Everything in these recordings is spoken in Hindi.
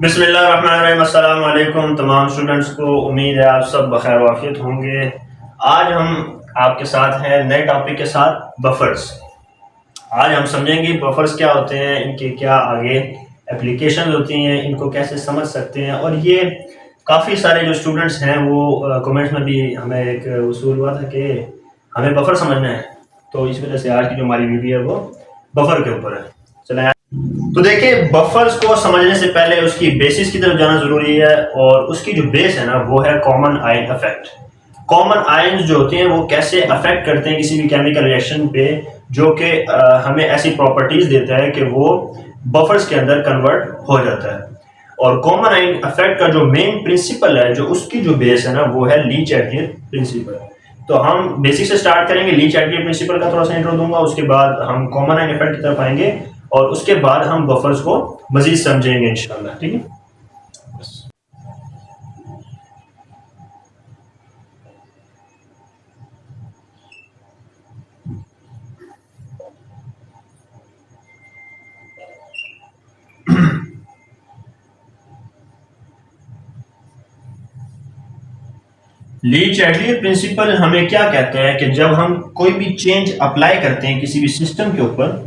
बिस्मिल्लाहिर्रहमानिर्रहीम। अस्सलाम वालेकुम तमाम स्टूडेंट्स को। उम्मीद है आप सब बखैर वाफियत होंगे। आज हम आपके साथ हैं नए टॉपिक के साथ बफर्स। आज हम समझेंगे बफर्स क्या होते हैं, इनके क्या आगे एप्लीकेशन होती हैं, इनको कैसे समझ सकते हैं। और ये काफ़ी सारे जो स्टूडेंट्स हैं वो कमेंट्स में भी हमें एक उसूल हुआ था कि हमें बफर समझना है, तो इस वजह से आज की जो हमारी वीडियो है वो बफर के ऊपर है। चलें तो देखिए, बफर्स को समझने से पहले उसकी बेसिस की तरफ जाना जरूरी है, और उसकी जो बेस है ना वो है common ion effect. Common ions जो होते हैं वो कैसे अफेक्ट करते हैं किसी भी केमिकल रिएक्शन पे, जो कि हमें ऐसी प्रॉपर्टीज देता है कि वो बफर्स के अंदर कन्वर्ट हो जाता है। और कॉमन आयन इफेक्ट का जो मेन प्रिंसिपल है, जो उसकी जो बेस है ना वो है लीच-एटकिन प्रिंसिपल। तो हम बेसिक से स्टार्ट करेंगे। लीच-एटकिन प्रिंसिपल का थोड़ा सा इंट्रो दूंगा, उसके बाद हम कॉमन आयन इफेक्ट की तरफ आएंगे और उसके बाद हम बफर्स को मजीद समझेंगे इंशाल्लाह। ठीक है। लीच-एटकिन प्रिंसिपल हमें क्या कहते हैं कि जब हम कोई भी चेंज अप्लाई करते हैं किसी भी सिस्टम के ऊपर,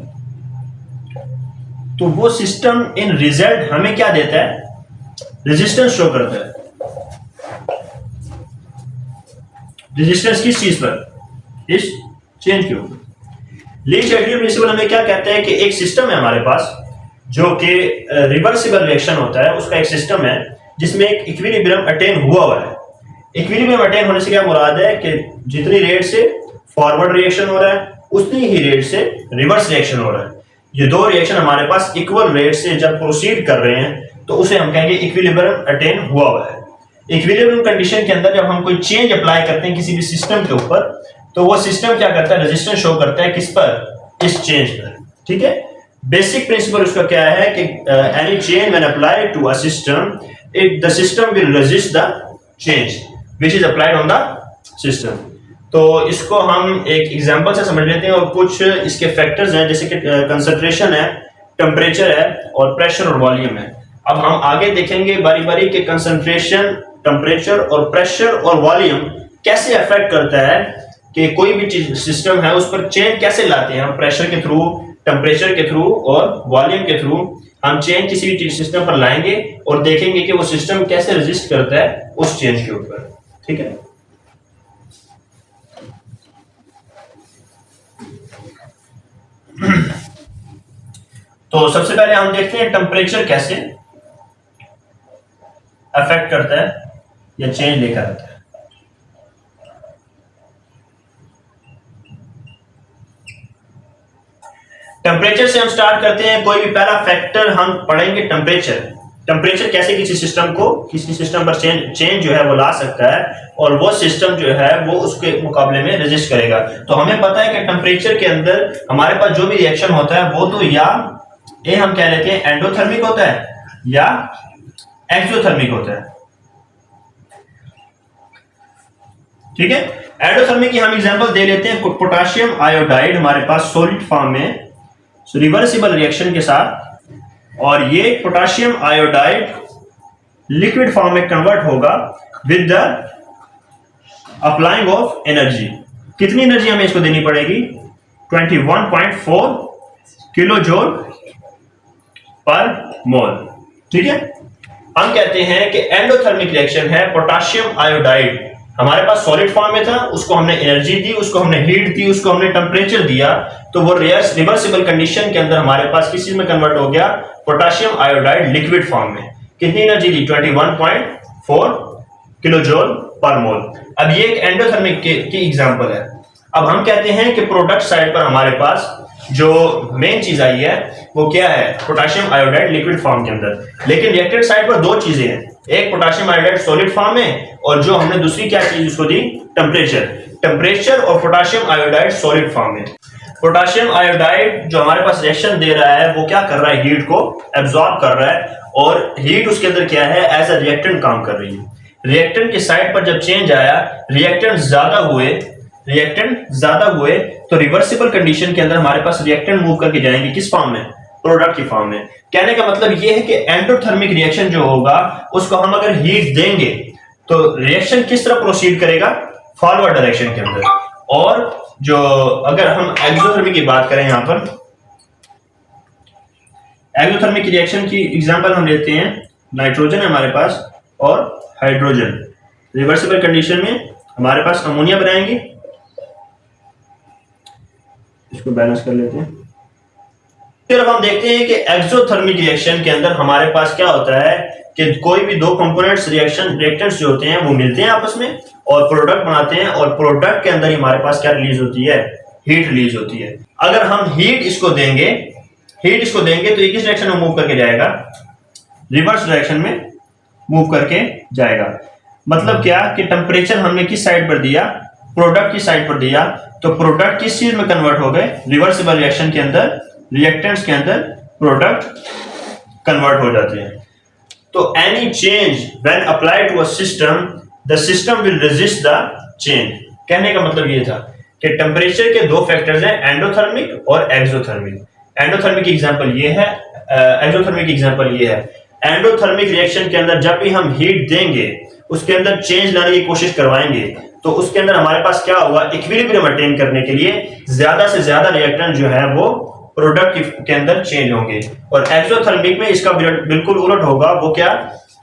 तो वो सिस्टम इन रिजल्ट हमें क्या देता है, रेजिस्टेंस शो करता है। रेजिस्टेंस किस चीज पर, इस चेंज के ऊपर। लीच-एटकिन प्रिंसिपल हमें क्या कहता है कि एक सिस्टम है हमारे पास जो कि रिवर्सिबल रिएक्शन होता है, उसका एक सिस्टम है जिसमें एक इक्विलिब्रियम अटेन हुआ है। इक्विलिब्रियम अटेन होने से क्या मुराद है कि जितनी रेट से फॉरवर्ड रिएक्शन हो रहा है उतनी ही रेट से रिवर्स रिएक्शन हो रहा है। ये दो रिएक्शन हमारे पास इक्वल रेट से जब प्रोसीड कर रहे हैं तो उसे हम कहेंगे इक्विलिब्रियम अटेन हुआ है। इक्विलिब्रियम कंडीशन के अंदर जब हम कोई चेंज अप्लाई करते हैं किसी भी सिस्टम के ऊपर, तो वो सिस्टम क्या करता है, रेजिस्टेंस शो करता है किस पर, इस चेंज पर। ठीक है। बेसिक प्रिंसिपल उसका क्या है कि any change when applied to a system, the system will resist the change which is applied on the system. तो इसको हम एक एग्जांपल से समझ लेते हैं, और कुछ इसके फैक्टर्स हैं जैसे कि कंसंट्रेशन है, टेम्परेचर है, और प्रेशर और वॉल्यूम है। अब हम आगे देखेंगे बारी बारी के कंसंट्रेशन, टेम्परेचर और प्रेशर और वॉल्यूम कैसे अफेक्ट करता है कि कोई भी सिस्टम है उस पर चेंज कैसे लाते हैं हम, प्रेशर के थ्रू, टेम्परेचर के थ्रू और वॉल्यूम के थ्रू हम चेंज किसी भी सिस्टम पर लाएंगे और देखेंगे कि वो सिस्टम कैसे रेजिस्ट करता है उस चेंज के ऊपर। ठीक है। तो सबसे पहले हम देखते हैं टेम्परेचर कैसे अफेक्ट करता है या चेंज लेकर आता है। टेम्परेचर से हम स्टार्ट करते हैं। कोई भी पहला फैक्टर हम पढ़ेंगे टेम्परेचर। टेम्परेचर कैसे किसी सिस्टम को, किसी सिस्टम पर चेंज जो है वो ला सकता है, और वो सिस्टम जो है वो उसके मुकाबले में रेजिस्ट करेगा। तो हमें पता है कि टेम्परेचर के अंदर हमारे पास जो भी रिएक्शन होता है वो तो या ये हम कह लेते हैं एंडोथर्मिक होता है या एक्सोथर्मिक होता है। ठीक है। एंडोथर्मिक की हम एग्जांपल दे लेते हैं। पोटेशियम आयोडाइड हमारे पास सॉलिड फॉर्म में रिवर्सिबल रिएक्शन के साथ, और ये पोटेशियम आयोडाइड लिक्विड फॉर्म में कन्वर्ट होगा with the applying of energy. कितनी एनर्जी हमें इसको देनी पड़ेगी, 21.4 किलो जूल पर मोल। ठीक है। हम कहते हैं कि एंडोथर्मिक रिएक्शन है। पोटेशियम आयोडाइड हमारे पास सॉलिड फॉर्म में था, उसको हमने एनर्जी दी, उसको हमने हीट दी, उसको हमने टेम्परेचर दिया, तो वो रिवर्सिबल कंडीशन के अंदर हमारे पास किस चीज में कन्वर्ट हो गया, पोटेशियम आयोडाइड लिक्विड फॉर्म में। कितनी एनर्जी दी, 21.4 किलो जूल पर मोल। अब ये एक एंडोथर्मिक की एग्जांपल है। अब हम कहते हैं कि प्रोडक्ट साइड पर हमारे पास जो मेन चीज आई है वो क्या है, पोटेशियम आयोडाइड लिक्विड फॉर्म के अंदर। लेकिन रिएक्टेड साइड पर दो चीजें हैं, एक पोटेशियम आयोडाइड सॉलिड फॉर्म में, और जो हमने दूसरी क्या चीज उसको दी, टेम्परेचर और पोटेशियम आयोडाइड सॉलिड फॉर्म में। पोटेशियम आयोडाइड जो हमारे पास रिएक्शन दे रहा है वो क्या कर रहा है, हीट को एब्जॉर्ब कर रहा है, और हीट उसके अंदर क्या है, एज अ रिएक्टेंट काम कर रही है। रिएक्टेंट की साइड पर जब चेंज आया, रिएक्टेंट ज्यादा हुए तो रिवर्सिबल कंडीशन के अंदर हमारे पास रिएक्टेंट मूव करके जाएंगे किस फॉर्म में, प्रोडक्ट की फॉर्म में। कहने का मतलब ये है कि एंडोथर्मिक रिएक्शन जो होगा उसको हम अगर हीट देंगे तो रिएक्शन किस तरह प्रोसीड करेगा, फॉरवर्ड डायरेक्शन के अंदर। और जो अगर हम एक्सोथर्मिक की बात करें, यहां पर एक्सोथर्मिक रिएक्शन की एग्जांपल हम लेते हैं, नाइट्रोजन है हमारे पास और हाइड्रोजन, रिवर्सिबल कंडीशन में हमारे पास अमोनिया बनाएंगे, इसको बैलेंस कर लेते हैं। फिर अब हम देखते हैं कि एक्सोथर्मिक रिएक्शन के अंदर हमारे पास क्या होता है कि कोई भी दो कंपोनेंट्स रिएक्टेंट्स जो होते हैं वो मिलते हैं आपस में और प्रोडक्ट बनाते हैं, और प्रोडक्ट के अंदर ही हमारे पास क्या रिलीज होती है, हीट रिलीज होती है। अगर हम हीट इसको देंगे तो ये किस डायरेक्शन में मूव करके जाएगा, रिवर्स डायरेक्शन में मूव करके जाएगा। मतलब क्या कि टेम्परेचर हमने किस साइड पर दिया, प्रोडक्ट की साइड पर दिया, तो प्रोडक्ट किस चीज में कन्वर्ट हो गए, रिवर्सिबल रिएक्शन के अंदर, रिएक्टेंट्स के अंदर प्रोडक्ट कन्वर्ट हो जाते हैं। तो any change when applied to a system, the system will resist the change. कहने का मतलब ये था कि टेम्परेचर के दो फैक्टर्स हैं, एंडोथर्मिक और एक्सोथर्मिक। एंडोथर्मिक की एग्जांपल ये है, एक्सोथर्मिक की एग्जांपल ये है। एंडोथर्मिक रिएक्शन के अंदर जब भी हम हीट देंगे, उसके अंदर चेंज लाने की कोशिश करवाएंगे, तो उसके अंदर हमारे पास क्या होगा, इक्विलिब्रियम मेंटेन करने के लिए ज्यादा से ज्यादा रिएक्टेंट जो है वो प्रोडक्ट के अंदर चेंज होंगे। और एक्सोथर्मिक में इसका बिल्कुल उलट होगा। वो क्या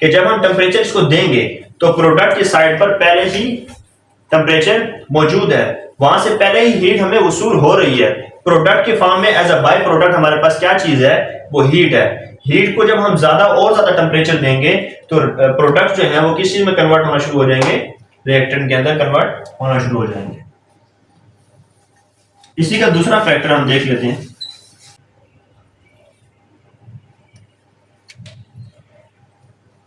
कि जब हम टेम्परेचर इसको देंगे तो प्रोडक्ट की साइड पर पहले ही टेम्परेचर मौजूद है, वहां से पहले ही हीट हमें वसूल हो रही है। प्रोडक्ट के फॉर्म में एज अ बाय प्रोडक्ट हमारे पास क्या चीज है, वो हीट है। हीट को जब हम ज्यादा और ज्यादा टेम्परेचर देंगे तो प्रोडक्ट जो है वो किस चीज में कन्वर्ट होना शुरू हो जाएंगे, रिएक्टेंट के अंदर कन्वर्ट होना शुरू हो जाएंगे। इसी का दूसरा फैक्टर हम देख लेते हैं।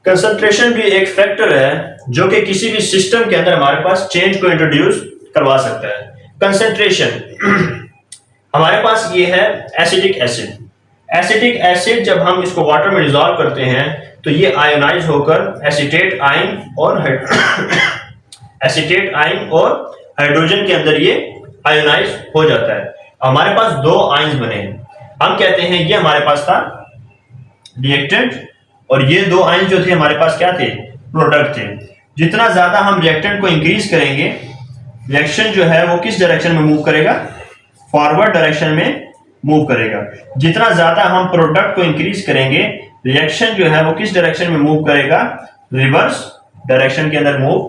कंसंट्रेशन भी एक फैक्टर है जो कि किसी भी सिस्टम के अंदर हमारे पास चेंज को इंट्रोड्यूस करवा सकता है। कंसंट्रेशन हमारे पास ये है एसिटिक एसिड। एसिटिक एसिड जब हम इसको वाटर में डिसॉल्व करते हैं तो ये आयोनाइज होकर एसीटेट आयन और एसीटेट आयन और हाइड्रोजन के अंदर ये आयोनाइज हो जाता है। हमारे पास दो आयन्स बने हैं, हम कहते हैं ये हमारे पास था रिएक्टेंट और ये दो आयन जो थे हमारे पास क्या थे, प्रोडक्ट थे। जितना ज्यादा हम रिएक्टेंट को इंक्रीज करेंगे, रिएक्शन जो है वो किस डायरेक्शन में मूव करेगा, फॉरवर्ड डायरेक्शन में मूव करेगा। जितना ज्यादा हम प्रोडक्ट को इंक्रीज करेंगे, रिएक्शन जो है वो किस डायरेक्शन में मूव करेगा, रिवर्स डायरेक्शन के अंदर मूव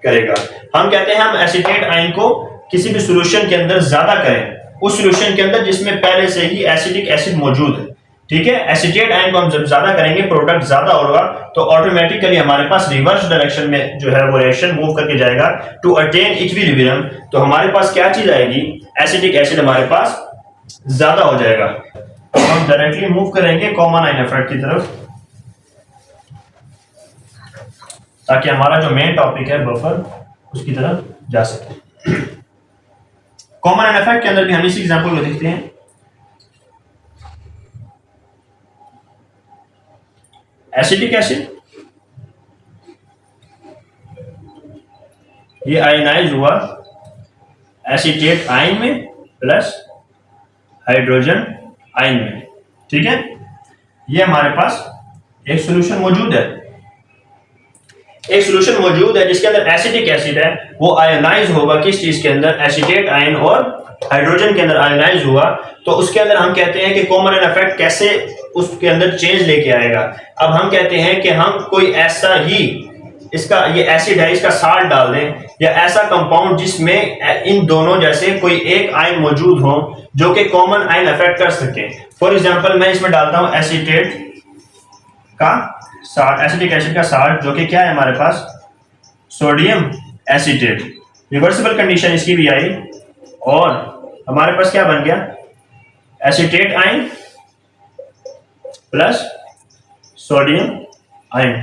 करेगा। हम कहते हैं हम एसीटेट आयन को किसी भी सॉल्यूशन के अंदर ज्यादा करें, उस सॉल्यूशन के अंदर जिसमें पहले से ही एसिटिक एसिड मौजूद है, ठीक है। एसीटेट आयन को हम जब ज्यादा करेंगे, प्रोडक्ट ज्यादा होगा, तो ऑटोमेटिकली हमारे पास रिवर्स डायरेक्शन में जो है वो रिएक्शन मूव करके जाएगा टू अटेन इक्विलिब्रियम। तो हमारे पास क्या चीज आएगी, एसिटिक एसिड हमारे पास ज्यादा हो जाएगा। तो हम डायरेक्टली मूव करेंगे कॉमन आयन इफेक्ट की तरफ, ताकि हमारा जो मेन टॉपिक है बफर उसकी तरफ जा सके। कॉमन आयन इफेक्ट के अंदर भी हम इसी एग्जांपल को देखते हैं। एसिटिक एसिड ये आयनाइज हुआ एसीटेट आयन में प्लस हाइड्रोजन आयन में, ठीक है। ये हमारे पास एक सॉल्यूशन मौजूद है, जिसके अंदर एसिटिक एसिड है, वो आयनाइज होगा किस चीज के अंदर, एसीटेट आयन और हाइड्रोजन के अंदर आयनाइज हुआ। तो उसके अंदर हम कहते हैं कि कॉमन आयन इफेक्ट कैसे उसके अंदर चेंज लेके आएगा। अब हम कहते हैं कि हम कोई ऐसा ही, इसका ये एसिड है, इसका साल्ट डाल दें, या ऐसा कंपाउंड जिसमें इन दोनों जैसे कोई एक आयन मौजूद हो जो कि कॉमन आयन इफेक्ट कर सके। फॉर एग्जांपल मैं इसमें डालता हूं एसीटेट का साल्ट, एसिटिक एसिड का साल्ट, जो कि क्या है हमारे पास, सोडियम एसीटेट। रिवर्सिबल कंडीशन इसकी भी आई और हमारे पास क्या बन गया, acetate ion plus sodium ion.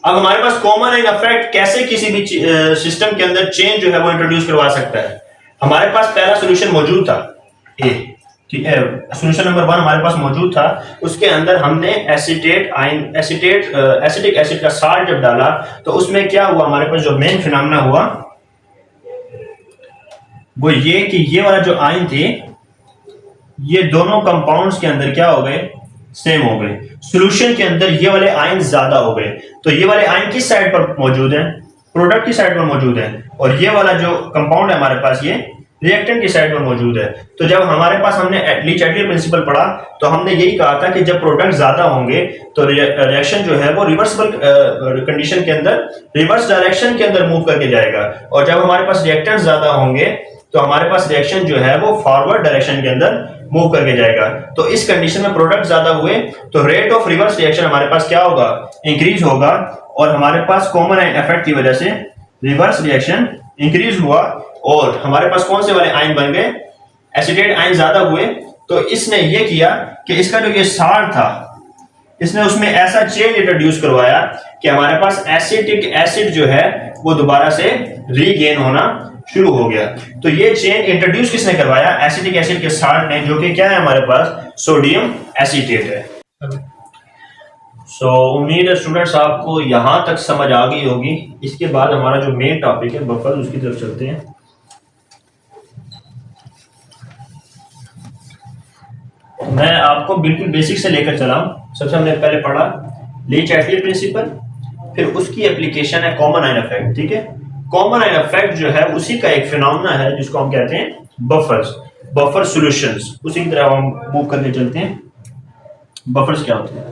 अब हमारे पास कॉमन आयन इफेक्ट कैसे किसी भी सिस्टम के अंदर चेंज जो है वो इंट्रोड्यूस करवा सकता है। हमारे पास पहला सॉल्यूशन मौजूद था ए, ठीक है, सॉल्यूशन नंबर 1 हमारे पास मौजूद था, उसके अंदर हमने एसीटेट आयन एसिटिक एसिड का साल्ट जब डाला तो उसमें क्या हुआ, हमारे पास जो मेन फिनोमेना हुआ वो ये कि ये वाला जो आयन थे ये दोनों कंपाउंड्स के अंदर क्या हो गए, सेम हो गए। सॉल्यूशन के अंदर ये वाले आयन ज्यादा हो गए, तो ये वाले आयन किस साइड पर मौजूद है, प्रोडक्ट की साइड पर मौजूद है, और ये वाला जो कंपाउंड है हमारे पास ये रिएक्टेंट की साइड पर मौजूद है। तो जब हमारे पास हमने ली-चाइटली प्रिंसिपल पढ़ा तो हमने यही कहा था कि जब प्रोडक्ट ज्यादा होंगे तो रिएक्शन जो है वो रिवर्सिबल कंडीशन के अंदर रिवर्स डायरेक्शन के अंदर मूव करके जाएगा, और जब हमारे पास रिएक्टेंट ज्यादा होंगे तो हमारे पास रिएक्शन जो है वो फॉरवर्ड डायरेक्शन के अंदर मूव करके जाएगा। तो इस कंडीशन में प्रोडक्ट ज्यादा हुए तो रेट ऑफ रिवर्स रिएक्शन हमारे पास क्या होगा, इंक्रीज होगा, और हमारे पास कॉमन आयन इफेक्ट की वजह से रिवर्स रिएक्शन इंक्रीज हुआ, और हमारे पास कौन से वाले आयन बन गए, एसिटेट आयन ज्यादा हुए। तो इसने ये किया कि इसका जो ये साल्ट था इसने उसमें ऐसा चेंज इंट्रोड्यूस करवाया कि हमारे पास एसिटिक एसिड जो है वो दोबारा से रीगेन होना शुरू हो गया। तो ये चेंज इंट्रोड्यूस किसने करवाया, एसिटिक एसिड के साल्ट ने, जो कि क्या है हमारे पास सोडियम एसीटेट है। उम्मीद है स्टूडेंट्स आपको यहां तक समझ आ गई होगी। इसके बाद हमारा जो मेन टॉपिक है बफर, उसकी तरफ चलते हैं। मैं आपको बिल्कुल बेसिक से लेकर चला हूं। सबसे हमने पहले पढ़ा ली-चाइटली प्रिंसिपल, फिर उसकी एप्लीकेशन है कॉमन आयन इफेक्ट। ठीक है, कॉमन आयन इफेक्ट जो है उसी का एक फिनोमेना है जिसको हम कहते हैं बफर्स, बफर सॉल्यूशंस। उसी की तरह हम मूव करके चलते हैं। बफर्स क्या होते हैं?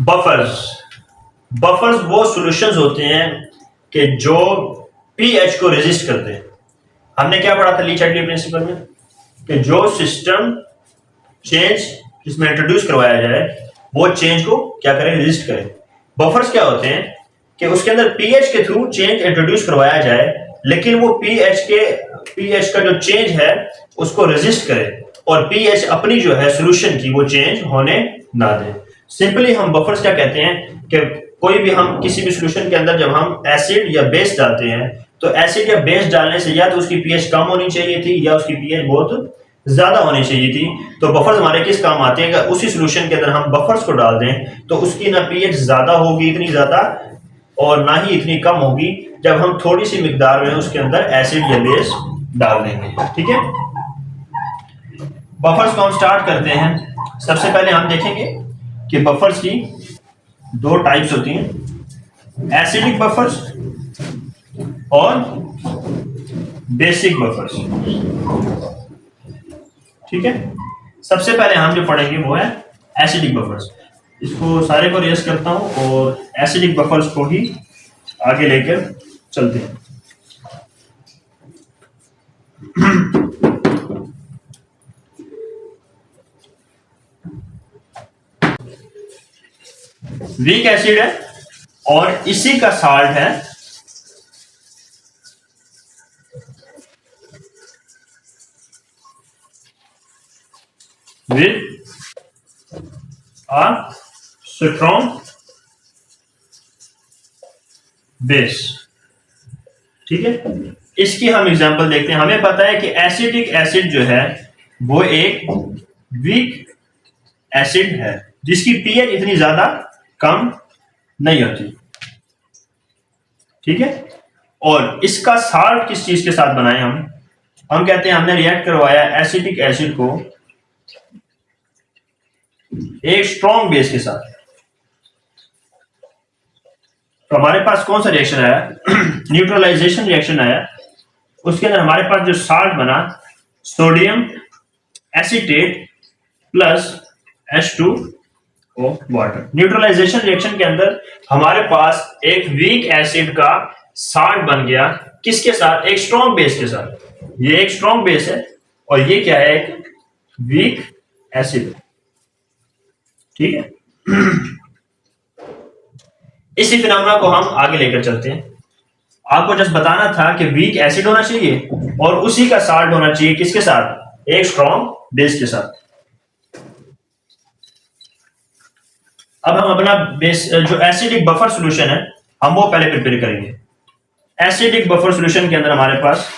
बफर्स, बफर्स वो सॉल्यूशंस होते हैं कि जो पीएच को रेजिस्ट करते हैं। हमने क्या पढ़ा था ली-चाइटली प्रिंसिपल में कि जो सिस्टम चेंज जिसमें इंट्रोड्यूस करवाया जाए वो चेंज को क्या करे, रेजिस्ट करे। बफर्स क्या होते हैं कि उसके अंदर पीएच के थ्रू चेंज इंट्रोड्यूस करवाया जाए, लेकिन वो पीएच का जो चेंज है उसको रेजिस्ट करे, और पीएच अपनी जो है सॉल्यूशन की वो चेंज होने ना दे। सिंपली हम बफर्स क्या कहते हैं कि कोई भी हम किसी भी सॉल्यूशन के अंदर जब हम एसिड या बेस डालते हैं तो एसिड या बेस डालने से या तो उसकी पीएच कम होनी चाहिए थी या उसकी पीएच बहुत ज्यादा होनी चाहिए थी। तो बफर्स हमारे किस काम आते हैं, अगर उसी सॉल्यूशन के अंदर हम बफर्स को डाल दें तो उसकी ना पीएच ज्यादा होगी इतनी ज्यादा, और ना ही इतनी कम होगी जब हम थोड़ी सी मिकदार में उसके अंदर एसिड या बेस डाल देंगे। ठीक है, बफर्स को हम स्टार्ट करते हैं। सबसे पहले हम देखेंगे कि बफर्स की दो टाइप्स होती हैं, एसिडिक बफर्स और बेसिक बफर्स। ठीक है, सबसे पहले हम जो पढ़ेंगे वो है एसिडिक बफर्स। इसको सारे को रेस करता हूं और एसिडिक बफर्स को ही आगे लेकर चलते हैं। वीक एसिड है और इसी का साल्ट है विद अ स्ट्रॉन्ग बेस। ठीक है, इसकी हम एग्जांपल देखते हैं। हमें पता है कि एसिडिक एसिड जो है वो एक वीक एसिड है जिसकी पीएच इतनी ज्यादा कम नहीं होती। ठीक है, और इसका साल्ट किस चीज के साथ बनाए हम कहते हैं हमने रिएक्ट करवाया एसिडिक एसिड को एक स्ट्रॉन्ग बेस के साथ। तो हमारे पास कौन सा रिएक्शन आया, न्यूट्रलाइजेशन रिएक्शन आया। उसके अंदर हमारे पास जो साल्ट बना sodium acetate plus H2O water. Neutralisation reaction के अंदर हमारे पास एक वीक एसिड का साल्ट बन गया किसके साथ, एक स्ट्रॉन्ग बेस के साथ। ये एक स्ट्रॉन्ग बेस है और ये क्या है, एक वीक एसिड। ठीक है, इसी फिनोमेना को हम आगे लेकर चलते हैं। आपको जस्ट बताना था कि वीक एसिड होना चाहिए और उसी का साल्ट होना चाहिए किसके साथ, एक स्ट्रॉन्ग बेस के साथ। अब हम अपना बेस जो एसिडिक बफर सॉल्यूशन है हम वो पहले प्रिपेयर करेंगे। एसिडिक बफर सॉल्यूशन के अंदर हमारे पास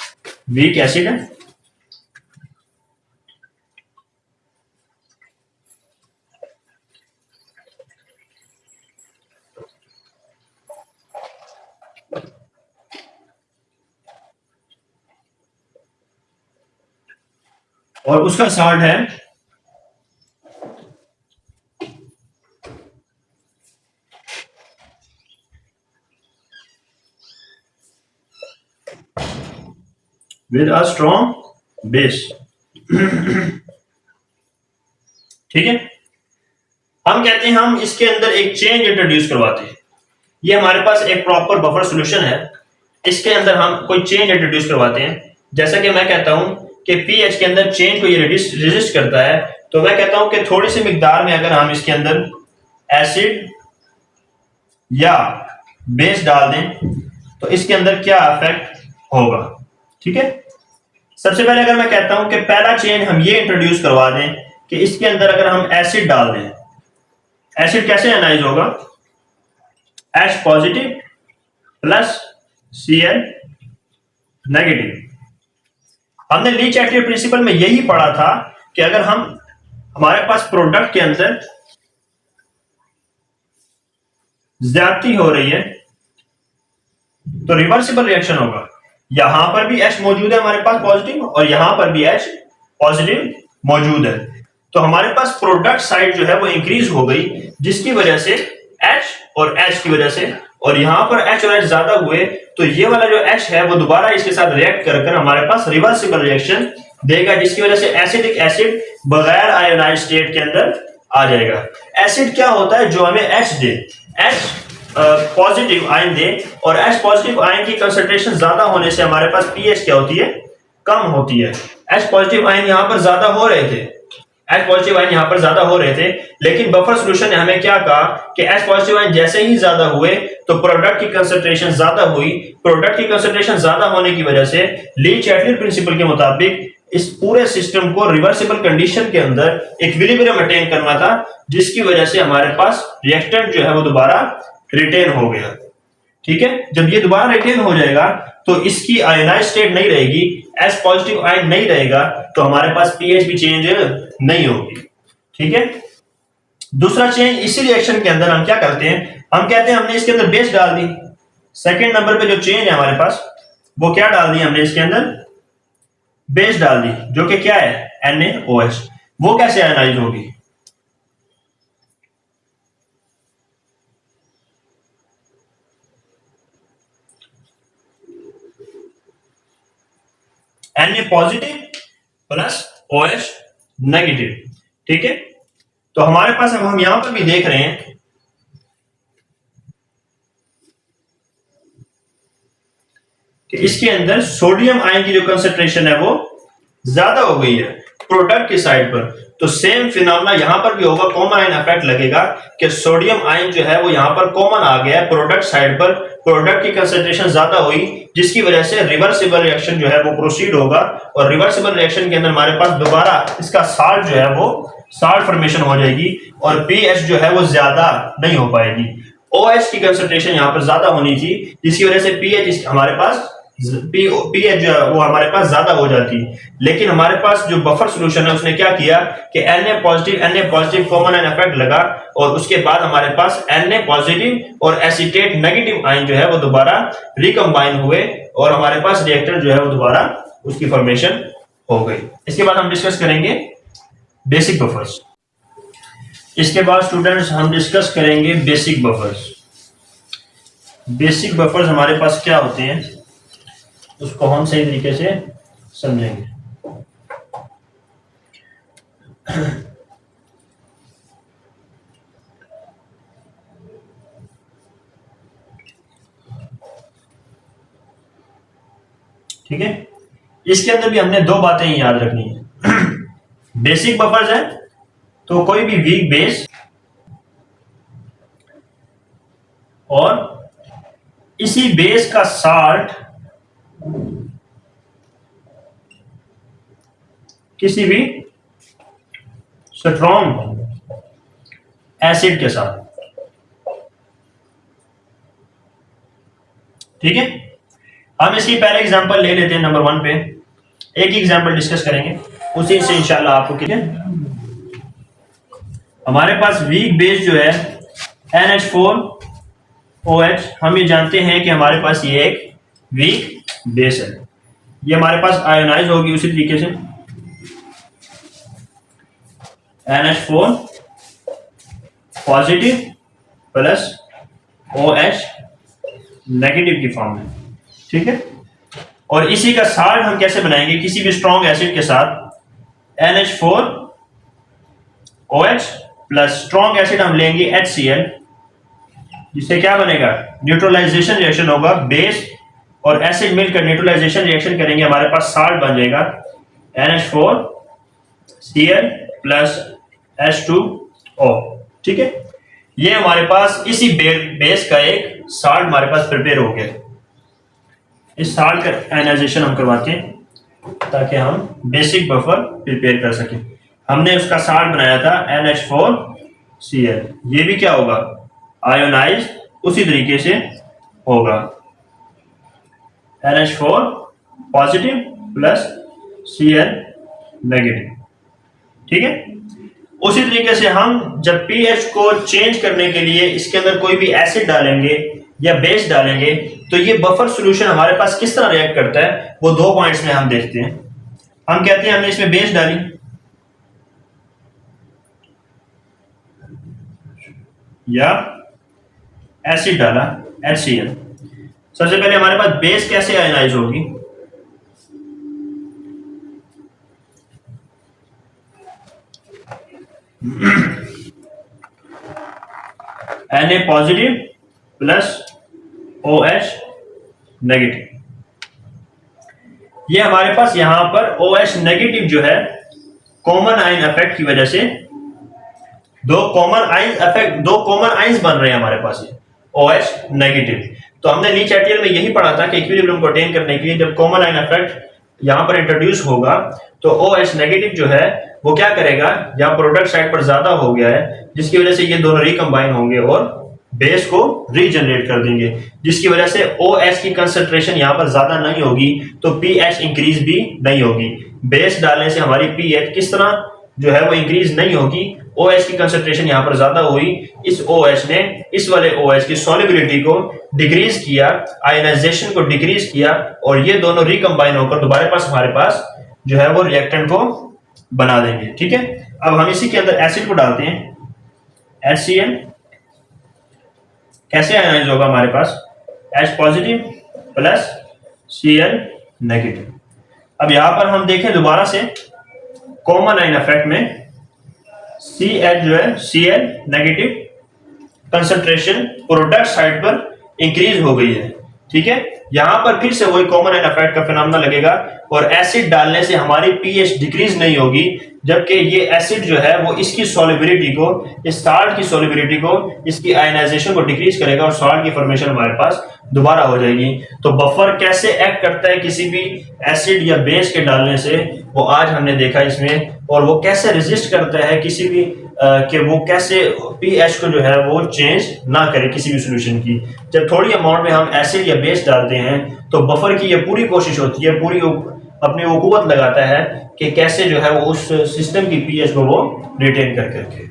वीक एसिड है और उसका साल्ट है विद अ स्ट्रॉन्ग बेस। ठीक है, हम कहते हैं हम इसके अंदर एक चेंज इंट्रोड्यूस करवाते हैं। ये हमारे पास एक प्रॉपर बफर सॉल्यूशन है, इसके अंदर हम कोई चेंज इंट्रोड्यूस करवाते हैं। जैसा कि मैं कहता हूं कि पीएच के अंदर चेंज को ये रेजिस्ट करता है, तो मैं कहता हूं कि थोड़ी सी मिकदार में अगर हम इसके अंदर एसिड या बेस डाल दें तो इसके अंदर क्या इफेक्ट होगा। ठीक है, सबसे पहले अगर मैं कहता हूं कि पहला चेंज हम ये इंट्रोड्यूस करवा दें कि इसके अंदर अगर हम एसिड डाल दें, एसिड कैसे एनालाइज होगा, H positive plus Cl negative. हमने ली चैटलियर प्रिंसिपल में यही पढ़ा था कि अगर हम हमारे पास प्रोडक्ट के अंदर ज्यादती हो रही है तो रिवर्सिबल रिएक्शन होगा। यहां पर भी H मौजूद है हमारे पास पॉजिटिव और यहां पर भी H पॉजिटिव मौजूद है, तो हमारे पास प्रोडक्ट साइड जो है वो इंक्रीज हो गई, जिसकी वजह से H और H की वजह से, और यहां पर H और H ज्यादा हुए तो ये वाला जो H है वो दोबारा इसके साथ रिएक्ट कर हमारे पास रिवर्सिबल रिएक्शन देगा, जिसकी वजह से एसिडिक एसिड बगैर आयोनाइज स्टेट के अंदर आ जाएगा। एसिड क्या होता है, जो हमें H दे, H पॉजिटिव आयन दे, और H पॉजिटिव आयन की कंसंट्रेशन ज्यादा होने से हमारे पास पीएच क्या होती है, कम होती है। H पॉजिटिव आयन यहां पर ज्यादा हो रहे थे, H पॉजिटिव आयन यहां पर ज्यादा हो रहे थे, लेकिन बफर सॉल्यूशन ने हमें क्या कहा कि H पॉजिटिव आयन जैसे ही ज्यादा हुए तो प्रोडक्ट की कंसंट्रेशन ज्यादा हुई। प्रोडक्ट की कंसंट्रेशन ज्यादा होने की वजह से ली चैटलियर प्रिंसिपल के मुताबिक इस पूरे सिस्टम को रिवर्सिबल कंडीशन के अंदर इक्विलिब्रियम मेंटेन करना था, जिसकी वजह से हमारे पास रिएक्टेंट जो है वो दोबारा रिटेन हो गया। ठीक है, जब ये दोबारा रिटेन हो जाएगा तो इसकी आयनाइज स्टेट नहीं रहेगी, H पॉजिटिव आयन नहीं रहेगा, तो हमारे पास पीएच भी चेंज नहीं होगी। ठीक है, दूसरा चेंज इसी रिएक्शन के अंदर हम क्या करते हैं, हम कहते हैं हमने इसके अंदर बेस डाल दी। सेकंड नंबर पे जो चेंज है हमारे पास वो क्या डाल दी, हमने इसके अंदर बेस डाल दी, जो कि क्या है NaOH। वो कैसे आयनाइज होगी, Na positive plus OH negative. ठीक है, तो हमारे पास अब हम यहां पर भी देख रहे हैं कि इसके अंदर सोडियम आयन की जो कंसंट्रेशन है वो ज्यादा हो गई है प्रोडक्ट की साइड पर, तो सेम फिनोमेना यहां पर भी होगा, कॉमन आयन इफेक्ट लगेगा कि सोडियम आयन जो है वो यहां पर कॉमन आ गया है प्रोडक्ट साइड पर, प्रोडक्ट की कंसंट्रेशन ज्यादा हुई, जिसकी वजह से रिवर्सिबल रिएक्शन जो है वो प्रोसीड होगा, और रिवर्सिबल रिएक्शन के अंदर हमारे पास दोबारा इसका साल्ट जो है वो साल्ट फॉर्मेशन हो जाएगी, और पीएच जो है वो ज्यादा नहीं हो पाएगी। OH की कंसंट्रेशन यहां पर ज्यादा होनी थी, जिसकी वजह से पीएच हमारे पास पीएच जो है वो हमारे पास ज्यादा हो जाती, लेकिन हमारे पास जो बफर सॉल्यूशन है उसने क्या किया कि Na positive common ion effect लगा, और उसके बाद हमारे पास Na पॉजिटिव और एसीटेट नेगेटिव आयन जो है वो दोबारा रिकंबाइन हुए, और हमारे पास रिएक्टेंट जो है वो दोबारा उसकी फॉर्मेशन हो गई। इसके बाद हम डिस्कस करेंगे बेसिक बफर्स। इसके बाद स्टूडेंट्स हम डिस्कस करेंगे बेसिक बफर्स। बेसिक बफर्स हमारे पास क्या होते हैं उसको हम सही तरीके से समझेंगे। ठीक है, इसके अंदर भी हमने दो बातें याद रखनी है। बेसिक बफर्स है तो कोई भी वीक बेस और इसी बेस का साल्ट किसी भी स्ट्रॉन्ग एसिड के साथ। ठीक है, हम इसकी पहले एग्जांपल ले लेते हैं। नंबर 1 पे एक एग्जांपल डिस्कस करेंगे, उसी से इंशाल्लाह आपको ठीक है। हमारे पास वीक बेस जो है NH4OH, हम ये जानते हैं कि हमारे पास ये एक वीक बेस है, ये हमारे पास आयोनाइज होगी उसी तरीके से। NH4 positive plus OH negative की फॉर्म में, ठीक है। और इसी का साल्ट हम कैसे बनाएंगे, किसी भी स्ट्रॉन्ग एसिड के साथ NH4OH प्लस स्ट्रॉन्ग एसिड हम लेंगे HCl, जिससे क्या बनेगा, न्यूट्रलाइजेशन रिएक्शन होगा, बेस और एसिड मिलकर न्यूट्रलाइजेशन रिएक्शन करेंगे, हमारे पास साल्ट बन जाएगा NH4Cl प्लस H2O, ठीक है। ये हमारे पास इसी बेस का एक साल्ट हमारे पास प्रिपेयर हो गया। इस साल्ट का आयनाइजेशन हम करवाते हैं ताकि हम बेसिक बफर प्रिपेयर कर सकें। हमने उसका साल्ट बनाया था NH4Cl, ये भी क्या होगा, आयोनाइज उसी तरीके से होगा, NH4 positive plus Cl negative, ठीक है। उसी तरीके से हम जब pH को चेंज करने के लिए इसके अंदर कोई भी एसिड डालेंगे या बेस डालेंगे तो ये बफर सॉल्यूशन हमारे पास किस तरह रिएक्ट करता है, वो 2 पॉइंट्स में हम देखते हैं। हम कहते हैं हमने इसमें बेस डाली या एसिड डाला HCl, सबसे पहले हमारे पास बेस कैसे आयनाइज होगी, Na positive plus OH negative. ये हमारे पास यहां पर OH नेगेटिव जो है कॉमन आयन इफेक्ट की वजह से दो कॉमन आयंस बन रहे हैं हमारे पास, ये OH नेगेटिव। तो हमने ली चैप्टर में यही पढ़ा था कि इक्विलिब्रियम को अटेन करने के लिए जब कॉमन आयन इफेक्ट यहां पर इंट्रोड्यूस होगा तो OH नेगेटिव जो है वो क्या करेगा, यहाँ प्रोडक्ट साइड पर ज्यादा हो गया है जिसकी वजह से ये दोनों रिकम्बाइन होंगे और बेस को रीजनरेट कर देंगे, जिसकी वजह से OH की कंसंट्रेशन यहाँ पर ज्यादा नहीं होगी तो pH इंक्रीज भी नहीं होगी। बेस डालने से हमारी pH किस तरह जो है वो इंक्रीज नहीं होगी, OH की कंसंट्रेशन यहाँ पर ज्यादा हुई, इस OH ने इस वाले OH की सॉल्युबिलिटी को डिक्रीज किया, आयनाइजेशन को डिक्रीज किया और ये दोनों रिकम्बाइन होकर दोबारा पास हमारे पास जो है वो रिएक्टेंट को बना देंगे, ठीक है। अब हम इसी के अंदर एसिड को डालते हैं HCl, कैसे आयनाइज होगा हमारे पास H positive plus Cl negative. अब यहां पर हम देखें दोबारा से कॉमन आयन इफेक्ट में CH जो है Cl negative concentration product side पर इंक्रीज हो गई है, ठीक है। यहां पर फिर से वही कॉमन आयन इफेक्ट का फिनोमेना लगेगा और एसिड डालने से हमारी pH डिक्रीज नहीं होगी, जबकि ये एसिड जो है वो इसकी सॉल्युबिलिटी को, इस साल्ट की सॉल्युबिलिटी को, इसकी आयनाइजेशन को डिक्रीज करेगा और साल्ट की फॉर्मेशन हमारे पास दोबारा हो जाएगी। तो बफर कैसे एक्ट करता है किसी भी एसिड या बेस के डालने से वो आज हमने देखा इसमें, और वो कैसे रेजिस्ट करता है किसी भी कि वो कैसे pH को जो है वो चेंज ना करे किसी भी सॉल्यूशन की। जब थोड़ी अमाउंट में हम एसिड या बेस डालते हैं तो बफर की ये पूरी कोशिश होती है, पूरी अपनी वो कुव्वत लगाता है कि कैसे जो है वो उस सिस्टम की pH को वो रिटेन कर करके।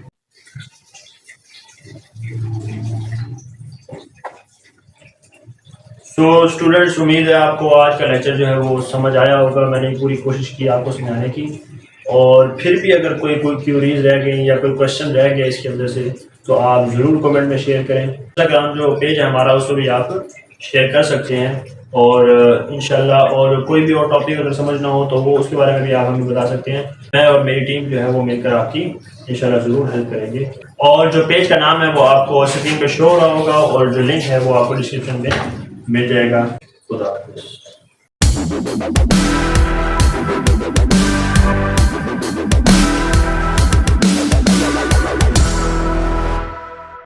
तो स्टूडेंट्स, उम्मीद है आपको आज का लेक्चर जो है वो समझ आया होगा। मैंने पूरी कोशिश की आपको समझाने की, और फिर भी अगर कोई क्यूरीज रह गई या कोई क्वेश्चन रह गया इसके अंदर से तो आप ज़रूर कमेंट में शेयर करें। इंस्टाग्राम जो पेज है हमारा उस पर भी आप शेयर कर सकते हैं, और इंशाल्लाह और कोई भी और टॉपिक अगर समझना हो तो वो उसके बारे में भी आप हमें बता सकते हैं। मैं और मेरी टीम जो है वो मिलकर आपकी इंशाल्लाह ज़रूर हेल्प करेंगे। और जो पेज का नाम है वो आपको स्क्रीन पे शो हो रहा होगा, और जो लिंक है वो आपको डिस्क्रिप्शन में मिल जाएगा। खुदा हाफिज़।